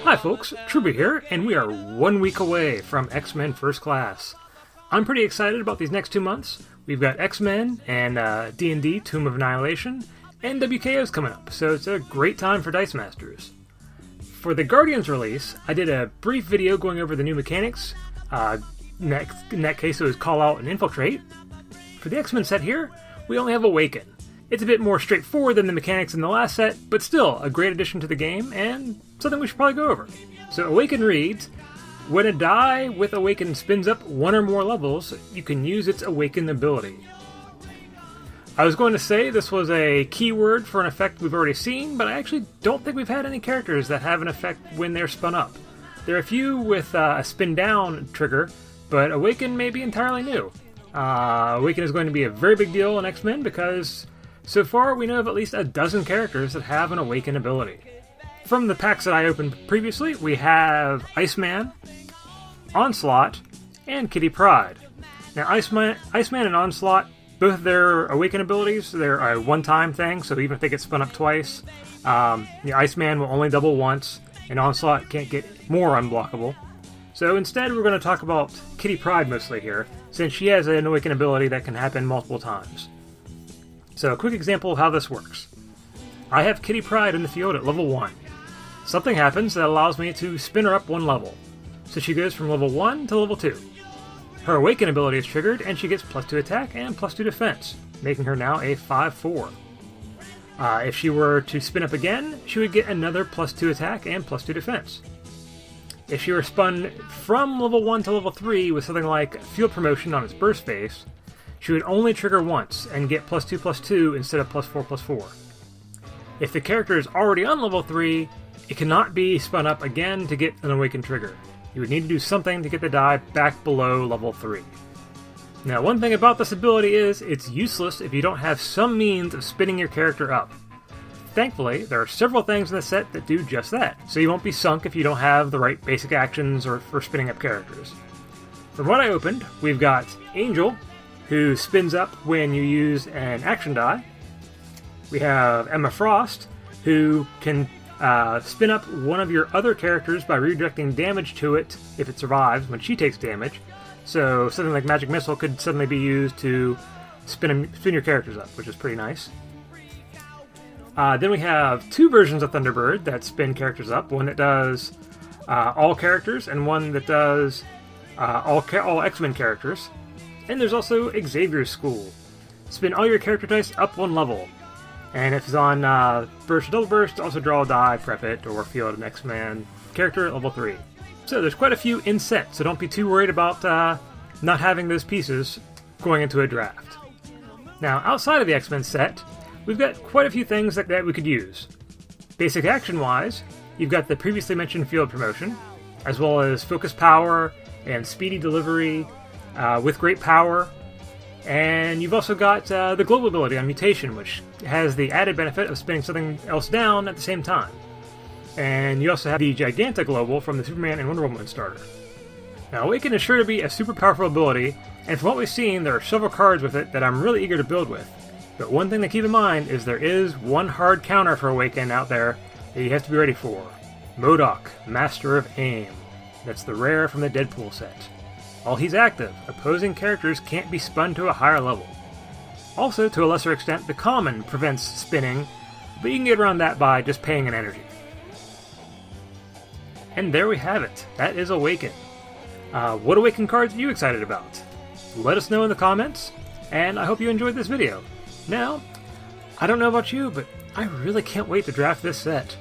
Hi folks, Trubie here, and we are 1 week away from X-Men First Class. I'm pretty excited about these next 2 months. We've got X-Men and D&D Tomb of Annihilation, and WKO's coming up, so it's a great time for Dice Masters. For the Guardians release, I did a brief video going over the new mechanics. In that case, it was Call Out and Infiltrate. For the X-Men set here, we only have Awaken. It's a bit more straightforward than the mechanics in the last set, but still a great addition to the game, and something we should probably go over. So Awaken reads, when a die with Awaken spins up one or more levels, you can use its Awaken ability. I was going to say this was a keyword for an effect we've already seen, but I actually don't think we've had any characters that have an effect when they're spun up. There are a few with a spin down trigger, but Awaken may be entirely new. Awaken is going to be a very big deal in X-Men because so far we know of at least a dozen characters that have an Awaken ability. From the packs that I opened previously, we have Iceman, Onslaught, and Kitty Pryde. Now Iceman and Onslaught, both of their Awaken abilities, they're a one-time thing, so even if they get spun up twice, the Iceman will only double once, and Onslaught can't get more unblockable. So instead we're going to talk about Kitty Pryde mostly here, since she has an Awaken ability that can happen multiple times. So a quick example of how this works. I have Kitty Pryde in the field at level 1. Something happens that allows me to spin her up one level. So she goes from level 1 to level 2. Her Awaken ability is triggered and she gets +2 attack and +2 defense, making her now a 5/4. If she were to spin up again, she would get another +2 attack and +2 defense. If she were spun from level 1 to level 3 with something like Field Promotion on its burst phase, she would only trigger once and get +2/+2 instead of +4/+4. If the character is already on level 3, it cannot be spun up again to get an Awaken trigger. You would need to do something to get the die back below level 3. Now, one thing about this ability is it's useless if you don't have some means of spinning your character up. Thankfully, there are several things in the set that do just that, so you won't be sunk if you don't have the right basic actions or for spinning up characters. From what I opened, we've got Angel, who spins up when you use an action die. We have Emma Frost, who can spin up one of your other characters by redirecting damage to it if it survives when she takes damage. So something like Magic Missile could suddenly be used to spin your characters up, which is pretty nice. Then we have two versions of Thunderbird that spin characters up. One that does all characters and one that does all X-Men characters. And there's also Xavier's School. Spin all your character dice up one level. And if it's on burst or double burst, also draw a die, prep it, or field an X-Men character at level 3. So there's quite a few in set, so don't be too worried about not having those pieces going into a draft. Now, outside of the X-Men set, we've got quite a few things that we could use. Basic action-wise, you've got the previously mentioned Field Promotion, as well as Focus Power and Speedy Delivery with Great Power. And you've also got the Global ability on Mutation, which has the added benefit of spinning something else down at the same time. And you also have the Giganta Global from the Superman and Wonder Woman starter. Now, Awaken is sure to be a super powerful ability, and from what we've seen, there are several cards with it that I'm really eager to build with. But one thing to keep in mind is there is one hard counter for Awaken out there that you have to be ready for. MODOK, Master of Aim. That's the rare from the Deadpool set. While he's active, opposing characters can't be spun to a higher level. Also, to a lesser extent, the common prevents spinning, but you can get around that by just paying an energy. And there we have it. That is Awaken. What Awaken cards are you excited about? Let us know in the comments, and I hope you enjoyed this video. Now, I don't know about you, but I really can't wait to draft this set.